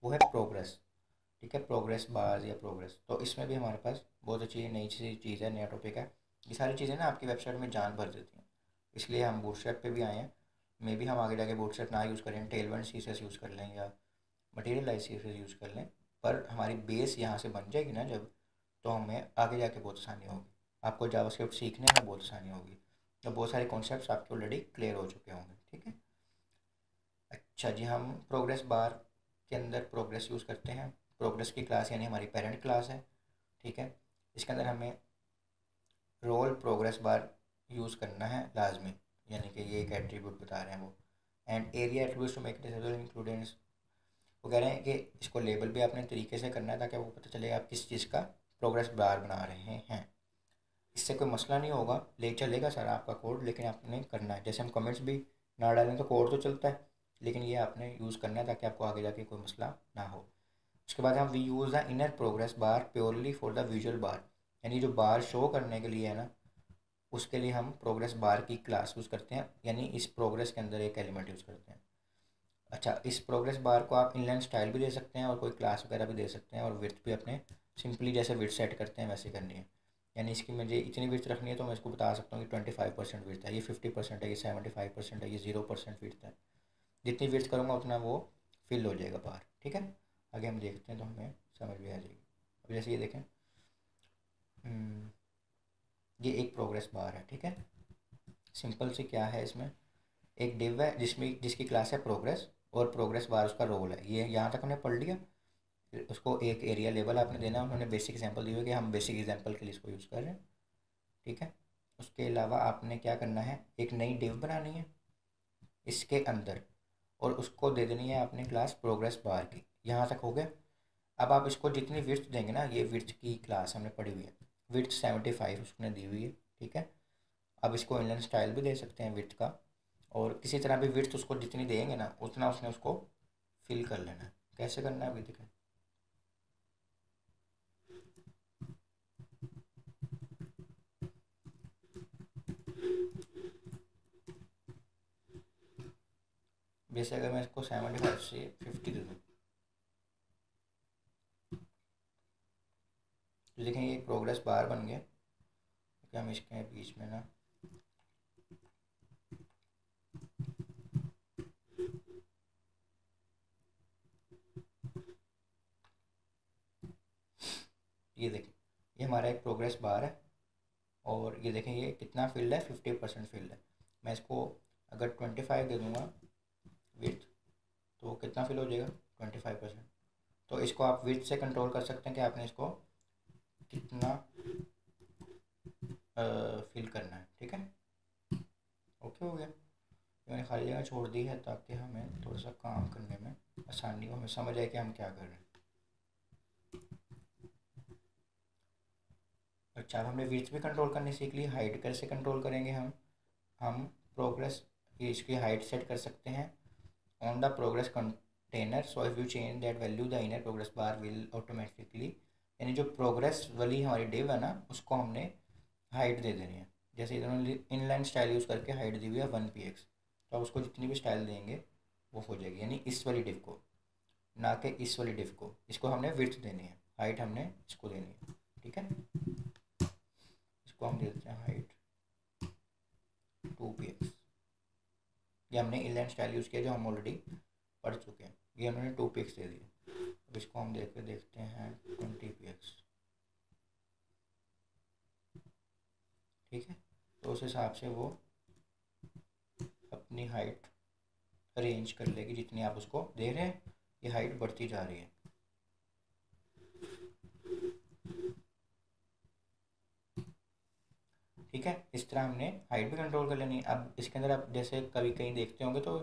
वो है प्रोग्रेस। ठीक है, प्रोग्रेस बार्स या प्रोग्रेस, तो इसमें भी हमारे पास बहुत अच्छी नई चीज़ है, नया टॉपिक है। ये सारी चीज़ें ना आपकी वेबसाइट में जान भर देती हैं, इसलिए हम बूटस्ट्रैप पे भी आए हैं। मे भी हम आगे जाके बूटस्ट्रैप ना यूज़ करें, टेलविंड CSS यूज़ कर लें या मटेरियलाइज CSS यूज़ कर लें, पर हमारी बेस यहाँ से बन जाएगी ना जब, तो हमें आगे जाके बहुत आसानी होगी। आपको जावास्क्रिप्ट सीखने में बहुत आसानी होगी, तो बहुत सारे कॉन्सेप्ट्स आपके ऑलरेडी क्लियर हो चुके होंगे। ठीक है, अच्छा जी, हम प्रोग्रेस बार के अंदर प्रोग्रेस यूज़ करते हैं। प्रोग्रेस की क्लास यानी हमारी पेरेंट क्लास है। ठीक है, इसके अंदर हमें रोल प्रोग्रेस बार यूज़ करना है लाजमी, यानी कि ये एक एट्रीब्यूट बता रहे हैं वो। And aria attributes to make disable includents, वो कह रहे हैं कि इसको लेबल भी अपने तरीके से करना है ताकि आपको पता चले आप किस चीज़ का प्रोग्रेस बार बना रहे हैं। इससे कोई मसला नहीं होगा, ले चलेगा सारा आपका कोड, लेकिन आपने करना है। जैसे हम कमेंट्स भी ना डालें तो कोड तो चलता है, लेकिन ये आपने यूज़ करना है ताकि आपको आगे जाके कोई मसला ना हो। उसके बाद हम we use the inner progress bar purely for the visual bar, यानी जो बार शो करने के लिए है ना, उसके लिए हम प्रोग्रेस बार की क्लास यूज़ करते हैं, यानी इस प्रोग्रेस के अंदर एक एलिमेंट यूज़ करते हैं। अच्छा, इस प्रोग्रेस बार को आप इनलाइन स्टाइल भी दे सकते हैं और कोई क्लास वगैरह भी दे सकते हैं, और विड्थ भी अपने सिंपली जैसे विड्थ सेट करते हैं वैसे करनी है। यानी इसकी मुझे इतनी विड्थ रखनी है तो मैं इसको बता सकता हूँ कि 25% विड्थ है, ये 50% है, ये 75% है, ये 0% विड्थ है। जितनी विड्थ करूँगा उतना वो फिल हो जाएगा बार। ठीक है, आगे हम देखते हैं तो हमें समझ में आ जाएगी। अब जैसे ये देखें, ये एक प्रोग्रेस बार है। ठीक है, सिंपल से क्या है, इसमें एक डिव है जिसकी क्लास है प्रोग्रेस, और प्रोग्रेस बार उसका रोल है। ये यहाँ तक हमने पढ़ लिया। उसको एक एरिया लेबल आपने देना है, उन्होंने बेसिक एग्जांपल दी हुई है कि हम बेसिक एग्जांपल के लिए इसको यूज़ कर रहे हैं। ठीक है, उसके अलावा आपने क्या करना है, एक नई डिव बनानी है इसके अंदर, और उसको दे देनी है आपने क्लास प्रोग्रेस बार की। यहाँ तक हो गया। अब आप इसको जितनी विड्थ देंगे ना, ये विड्थ की क्लास हमने पढ़ी हुई है, विड्थ 75 उसने दी हुई है। ठीक है, अब इसको इनलाइन स्टाइल भी दे सकते हैं विड्थ का, और किसी तरह भी विड्थ उसको जितनी देंगे ना उतना उसने उसको फिल कर लेना है। कैसे करना है अभी देखें। जैसे अगर मैं इसको 75 से 50 दे दूँ तो देखें ये प्रोग्रेस बार बन गया। कि हम इसके बीच में ना ये देखें, ये हमारा एक प्रोग्रेस बार है, और ये देखें ये कितना फील्ड है, 50% फील्ड है। मैं इसको अगर 25 दे दूँगा विड्थ तो कितना फिल हो जाएगा, 25%। तो इसको आप विड्थ से कंट्रोल कर सकते हैं कि आपने इसको कितना फिल करना है। ठीक है, ओके हो गया। मैंने खाली जगह छोड़ दी है ताकि हमें थोड़ा सा काम करने में आसानी हो, हमें समझ आए कि हम क्या कर रहे हैं। अच्छा, अब हमने विड्थ भी कंट्रोल करनी सीख ली, हाइट कैसे कंट्रोल करेंगे हम प्रोग्रेस ये इसकी हाइट सेट कर सकते हैं on the progress container. So if you change that value the inner progress bar will automatically, यानी जो प्रोग्रेस वाली हमारी डिव है ना उसको हमने हाइट दे देनी है। जैसे इन्होंने इनलाइन स्टाइल यूज़ करके हाइट दी हुई है 1px, तो आप उसको जितनी भी स्टाइल देंगे वो हो जाएगी, यानी इस वाली डिव को, ना कि इस वाली डिव को। इसको हमने विड्थ देनी है, हाइट हमने इसको देनी है। ठीक है, इसको हम दे देते हैं हाइट 2px। ये हमने इनलाइन स्टाइल यूज़ किया जो हम ऑलरेडी पढ़ चुके हैं, ये हमने 2px दे दिया। अब इसको हम देख के देखते हैं 20px। ठीक है, तो उस हिसाब से वो अपनी हाइट अरेंज कर लेगी, जितनी आप उसको दे रहे हैं ये हाइट बढ़ती जा रही है। ठीक है, इस तरह हमने हाइट भी कंट्रोल कर लेनी है। अब इसके अंदर आप जैसे कभी कहीं देखते होंगे तो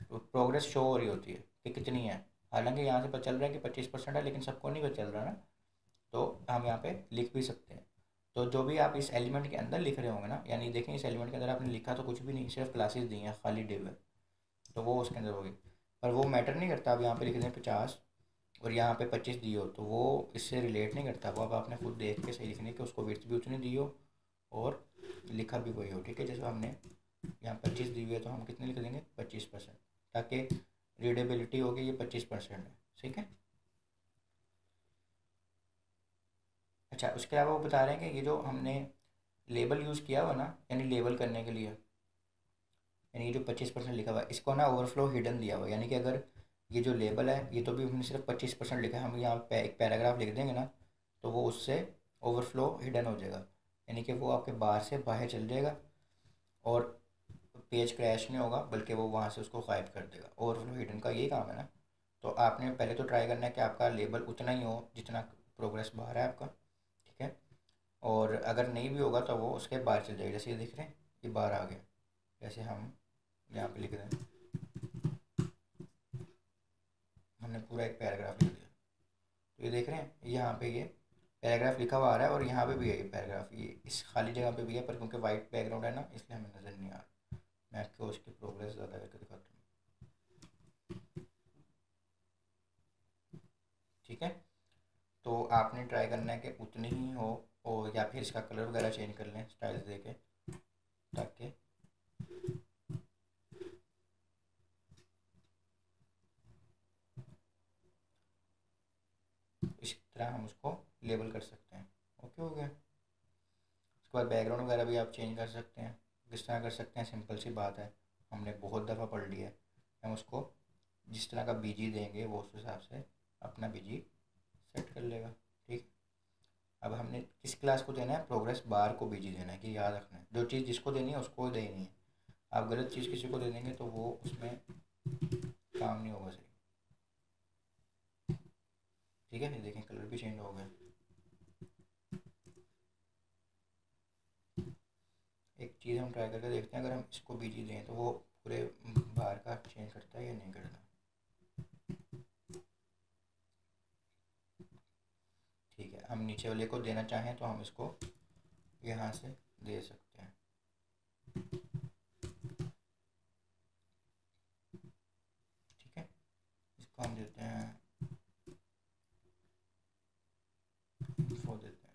प्रोग्रेस शो हो रही होती है कि कितनी है, हालांकि यहाँ से पता चल रहा है कि 25% है, लेकिन सबको नहीं पता चल रहा ना, तो हम यहाँ पे लिख भी सकते हैं। तो जो भी आप इस एलिमेंट के अंदर लिख रहे होंगे ना, यानी देखें इस एलिमेंट के अंदर आपने लिखा तो कुछ भी नहीं, सिर्फ क्लासेस दी हैं, खाली डिव है, तो वो उसके अंदर होगी। पर वो मैटर नहीं करता। अब यहाँ पे लिख दें 50 और यहाँ पे 25 दी हो तो वो इससे रिलेट नहीं करता। वो अब आपने खुद देख के सही लिखने कि उसको विड्थ भी उतनी दी हो और लिखा भी वही हो। ठीक है, जैसे हमने यहाँ 25 दी हुई है तो हम कितने लिख देंगे, 25%, ताकि रीडेबिलिटी होगी ये 25% है। ठीक है, अच्छा, उसके अलावा वो बता रहे हैं कि ये जो हमने लेबल यूज़ किया हुआ ना, यानी लेबल करने के लिए, यानी ये जो 25% लिखा हुआ है इसको ना ओवरफ्लो हिडन दिया हुआ है। यानी कि अगर ये जो लेबल है ये तो भी हमने सिर्फ 25% लिखा है, हम यहाँ पे एक पैराग्राफ लिख देंगे ना तो वो उससे ओवरफ्लो हिडन हो जाएगा, यानी कि वो आपके बाहर से बाहर चल जाएगा और पेज क्रैश नहीं होगा, बल्कि वो वहाँ से उसको गायब कर देगा। ओवरफ्लो हिडन का यही काम है ना। तो आपने पहले तो ट्राई करना है कि आपका लेबल उतना ही हो जितना प्रोग्रेस बाहर है आपका। ठीक है, और अगर नहीं भी होगा तो वो उसके बाहर चल जाएगा। जैसे ये देख रहे हैं ये बाहर आ गया, जैसे हम यहाँ पे लिख दें, हमने पूरा एक पैराग्राफ लिख दिया, तो ये देख रहे हैं यहाँ पे ये पैराग्राफ लिखा हुआ आ रहा है और यहाँ पे भी है ये पैराग्राफ, ये इस खाली जगह पे भी है, पर क्योंकि वाइट बैकग्राउंड है ना इसलिए हमें नज़र नहीं आ रहा। मैं आपको उसकी प्रोग्रेस ज़्यादा करके दिखाता हूँ। ठीक है, तो आपने ट्राई करना है कि उतनी ही हो, और या फिर इसका कलर वगैरह चेंज कर लें स्टाइल्स दे के, ताकि इस तरह हम उसको लेबल कर सकते हैं। ओके हो गया। उसके बाद बैकग्राउंड वगैरह भी आप चेंज कर सकते हैं। किस तरह कर सकते हैं, सिंपल सी बात है, हमने बहुत दफ़ा पढ़ लिया है। हम उसको जिस तरह का बीजी देंगे वो उस हिसाब से अपना बीजी सेट कर लेगा। ठीक। अब हमने किस क्लास को देना है, प्रोग्रेस बार को बीजी देना है, कि याद रखना है जो चीज़ जिसको देनी है उसको देनी है। आप गलत चीज़ किसी को दे देंगे तो वो उसमें काम नहीं होगा सही। ठीक है, देखें कलर भी चेंज हो गया। एक चीज़ हम ट्राई करके देखते हैं, अगर हम इसको बीजी दें तो वो पूरे बार का चेंज करता है या नहीं करता। ठीक है, हम नीचे वाले को देना चाहें तो हम इसको यहाँ से दे सकते हैं। ठीक है, इसको हम देते हैं इन्फो देते हैं।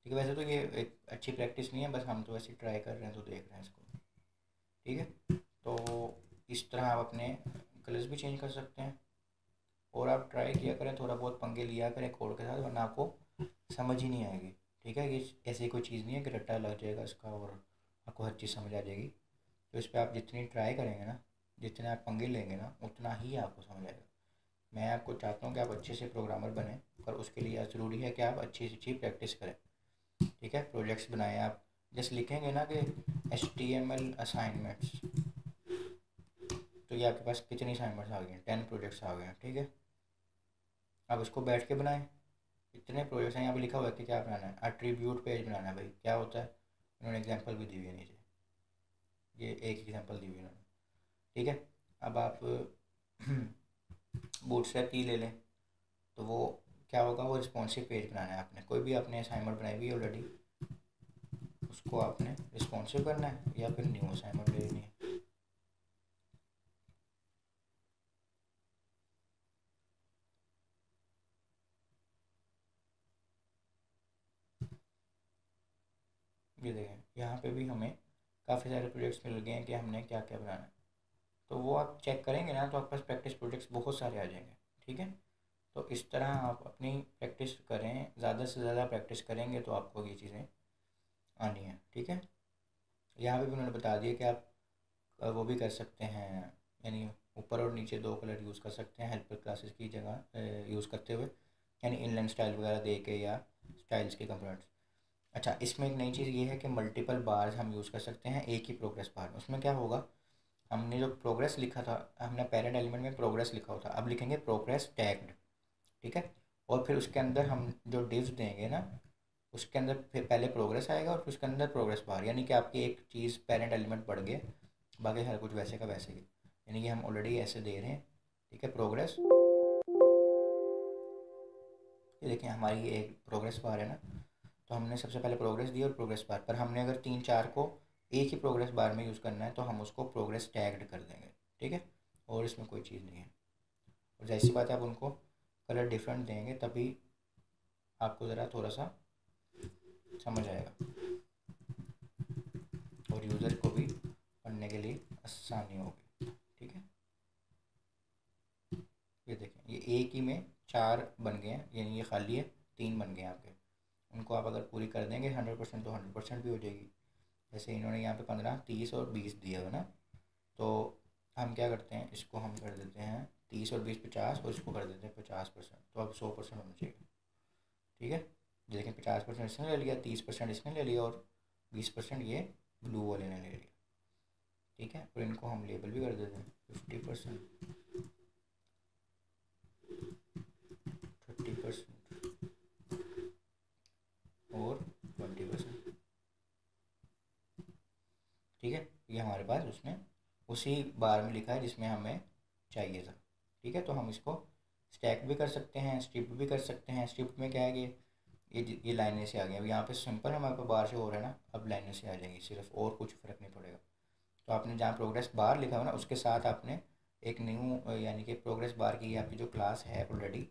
ठीक है, वैसे तो ये एक अच्छी प्रैक्टिस नहीं है, बस हम तो ऐसे ट्राई कर रहे हैं तो देख रहे हैं इसको। ठीक है, तो इस तरह आप अपने कलर्स भी चेंज कर सकते हैं, और आप ट्राई किया करें, थोड़ा बहुत पंगे लिया करें कोड के साथ, वरना आपको समझ ही नहीं आएगी। ठीक है, ये ऐसी कोई चीज़ नहीं है कि रट्टा लग जाएगा इसका और आपको हर चीज़ समझ आ जाएगी। तो इस पर आप जितनी ट्राई करेंगे ना, जितने आप पंगे लेंगे ना, उतना ही आपको समझ आएगा। मैं आपको चाहता हूँ कि आप अच्छे से प्रोग्रामर बने, पर उसके लिए ज़रूरी है कि आप अच्छी से अच्छी प्रैक्टिस करें। ठीक है, प्रोजेक्ट्स बनाएं आप, जैसे लिखेंगे ना कि HTML असाइनमेंट्स, तो ये आपके पास कितनी असाइनमेंट्स आ गई हैं, 10 प्रोजेक्ट्स आ गए हैं। ठीक है, अब उसको बैठ के बनाएं। इतने प्रोजेक्ट्स हैं, यहाँ पे लिखा हुआ है कि क्या बनाना है, एट्रीब्यूट पेज बनाना है। भाई क्या होता है, उन्होंने एग्जांपल भी दी हुई है नीचे, ये एक एग्जांपल दी हुई है उन्होंने। ठीक है, अब आप बूटस्ट्रैप की ले लें, तो वो क्या होगा, वो रिस्पॉन्सिव पेज बनाना है आपने। कोई भी आपने असाइनमेंट बनाई हुई ऑलरेडी, उसको आपने रिस्पॉन्सिव करना है या फिर न्यू असाइनमेंट ले लेनी है। ये देखें, यहाँ पे भी हमें काफ़ी सारे प्रोजेक्ट्स मिल गए हैं कि हमने क्या क्या बनाना है। तो वो आप चेक करेंगे ना तो आपके पास प्रैक्टिस प्रोजेक्ट्स बहुत सारे आ जाएंगे। ठीक है, तो इस तरह आप अपनी प्रैक्टिस करें, ज़्यादा से ज़्यादा प्रैक्टिस करेंगे तो आपको ये चीज़ें आनी हैं। ठीक है, यहाँ पे भी उन्होंने बता दिया कि आप वो भी कर सकते हैं, यानी ऊपर और नीचे दो कलर यूज़ कर सकते हैं हेल्पर क्लासेस की जगह यूज़ करते हुए, यानी इनलाइन स्टाइल वगैरह दे के या स्टाइल्स के कंपोनेंट्स। अच्छा, इसमें एक नई चीज़ ये है कि मल्टीपल बार्स हम यूज़ कर सकते हैं एक ही प्रोग्रेस बार में। उसमें क्या होगा, हमने जो प्रोग्रेस लिखा था, हमने पेरेंट एलिमेंट में प्रोग्रेस लिखा होता, अब लिखेंगे प्रोग्रेस टैग्ड। ठीक है, और फिर उसके अंदर हम जो डिव्स देंगे ना, उसके अंदर फिर पहले प्रोग्रेस आएगा और फिर उसके अंदर प्रोग्रेस बार, यानी कि आपकी एक चीज़ पेरेंट एलिमेंट बढ़ गया, बाकी हर कुछ वैसे का वैसे ही, यानी कि हम ऑलरेडी ऐसे दे रहे हैं। ठीक है, प्रोग्रेस, ये देखिए हमारी ये एक प्रोग्रेस बार है ना, तो हमने सबसे पहले प्रोग्रेस दी और प्रोग्रेस बार, पर हमने अगर 3 4 को एक ही प्रोग्रेस बार में यूज़ करना है तो हम उसको प्रोग्रेस टैग्ड कर देंगे। ठीक है, और इसमें कोई चीज़ नहीं है। और जाहिर सी बात है, आप उनको कलर डिफरेंट देंगे तभी आपको ज़रा थोड़ा सा समझ आएगा और यूज़र को भी पढ़ने के लिए आसानी होगी। ठीक है, ये देखें, ये एक ही में 4 बन गए हैं, यानी ये खाली है, 3 बन गए हैं आपके। उनको आप अगर पूरी कर देंगे 100% तो 100% भी हो जाएगी। जैसे इन्होंने यहाँ पे 15 30 और 20 दिया हुआ ना, तो हम क्या करते हैं, इसको हम कर देते हैं 30 और 20 50, और इसको कर देते हैं 50%, तो अब 100% होना चाहिए। ठीक है, लेकिन 50% इसने ले लिया, 30% इसने ले लिया और 20% ये ब्लू वाले ने ले लिया। ठीक है, और इनको हम लेबल भी कर देते हैं 50%, 30% और 20%। ठीक है, ये हमारे पास उसने उसी बार में लिखा है जिसमें हमें चाहिए था। ठीक है, तो हम इसको स्टैक भी कर सकते हैं, स्ट्रिप भी कर सकते हैं। स्ट्रिप में क्या है कि ये लाइनें से आ गई। अब यहाँ पे सिंपल हमारे पास बार से हो रहा है ना, अब लाइनें से आ जाएंगी सिर्फ, और कुछ फ़र्क नहीं पड़ेगा। तो आपने जहाँ प्रोग्रेस बार लिखा हुआ ना उसके साथ आपने एक न्यू यानी कि प्रोग्रेस बार की आपकी जो क्लास है ऑलरेडी,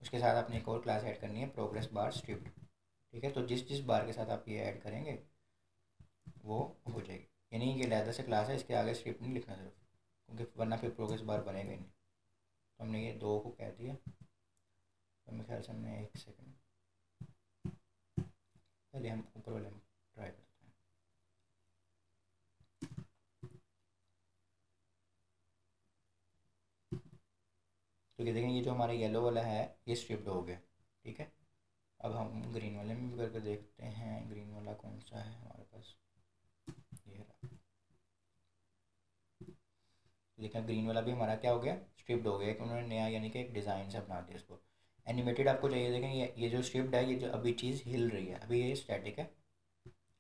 उसके साथ आपने एक और क्लास ऐड करनी है, प्रोग्रेस बार स्ट्रिप्ड। ठीक है, तो जिस जिस बार के साथ आप ये ऐड करेंगे वो हो जाएगी। यानी कि लहदा से क्लास है, इसके आगे स्ट्रिप नहीं लिखना सिर्फ, क्योंकि वरना फिर प्रोग्रेस बार बनेगा ही नहीं। तो हमने ये 2 को कह दिया। तो मेरे ख्याल से हमने 1 सेकंड पहले हम ऊपर वाले में ट्राई करते हैं। तो ये देखें, ये जो हमारा येलो वाला है ये स्ट्रिप्ड हो गया। ठीक है, अब हम ग्रीन वाले में भी करके देखते हैं। ग्रीन वाला कौन सा है हमारे पास, ये रहा। लेकिन ग्रीन वाला भी हमारा क्या हो गया, स्ट्रिप्ड हो गया, कि उन्होंने नया यानी कि एक डिज़ाइन से बना दिया इसको। एनिमेटेड आपको चाहिए, देखें ये जो स्ट्रिप्ड है, ये जो अभी चीज़ हिल रही है, अभी ये स्टैटिक है,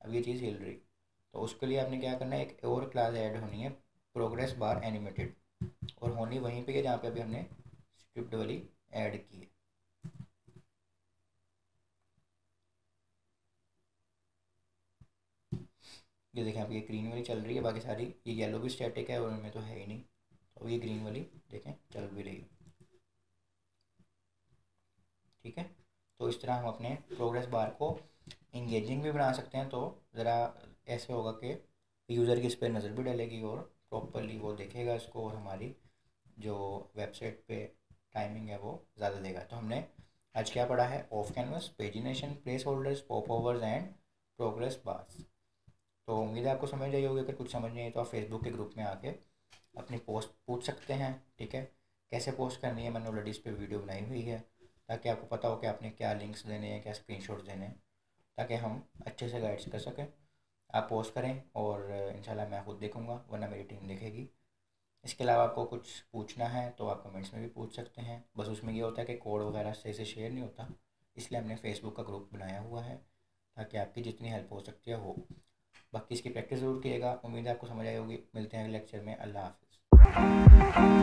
अब ये चीज़ हिल रही। तो उसके लिए आपने क्या करना है, एक और क्लास ऐड होनी है, प्रोग्रेस बार एनिमेटेड, और होनी वहीं पे है जहाँ पे अभी हमने स्क्रिप्ट वाली ऐड की है। ये देखें, अब ये ग्रीन वाली चल रही है, बाकी सारी ये येलो भी स्टैटिक है और उनमें तो है ही नहीं, तो ये ग्रीन वाली देखें चल भी रही है। ठीक है, तो इस तरह हम अपने प्रोग्रेस बार को इंगेजिंग भी बना सकते हैं। तो ज़रा ऐसे होगा कि यूज़र की इस पर नज़र भी डलेगी और प्रॉपरली वो देखेगा इसको, और हमारी जो वेबसाइट पे टाइमिंग है वो ज़्यादा देगा। तो हमने आज क्या पढ़ा है, of canvas, pagination, place holders, pop overs and progress bars. तो उम्मीद है आपको समझ आई होगी। अगर कुछ समझ नहीं आई तो आप फेसबुक के ग्रुप में आके अपनी पोस्ट पूछ सकते हैं। ठीक है, कैसे पोस्ट करनी है मैंने ऑलरेडी इस पर वीडियो बनाई हुई है, ताकि आपको पता हो कि आपने क्या लिंक्स देने हैं, क्या स्क्रीनशॉट देने हैं, ताकि हम अच्छे से गाइड्स कर सकें। आप पोस्ट करें और इंशाल्लाह मैं खुद देखूंगा, वरना मेरी टीम देखेगी। इसके अलावा आपको कुछ पूछना है तो आप कमेंट्स में भी पूछ सकते हैं। बस उसमें ये होता है कि कोड वगैरह सही से शेयर नहीं होता, इसलिए हमने फेसबुक का ग्रुप बनाया हुआ है, ताकि आपकी जितनी हेल्प हो सकती है हो। बाकी इसकी प्रैक्टिस ज़रूर कीजिएगा। उम्मीद है आपको समझ आई होगी। मिलते हैं अगले लेक्चर में। अल्लाह हाफ़िज़।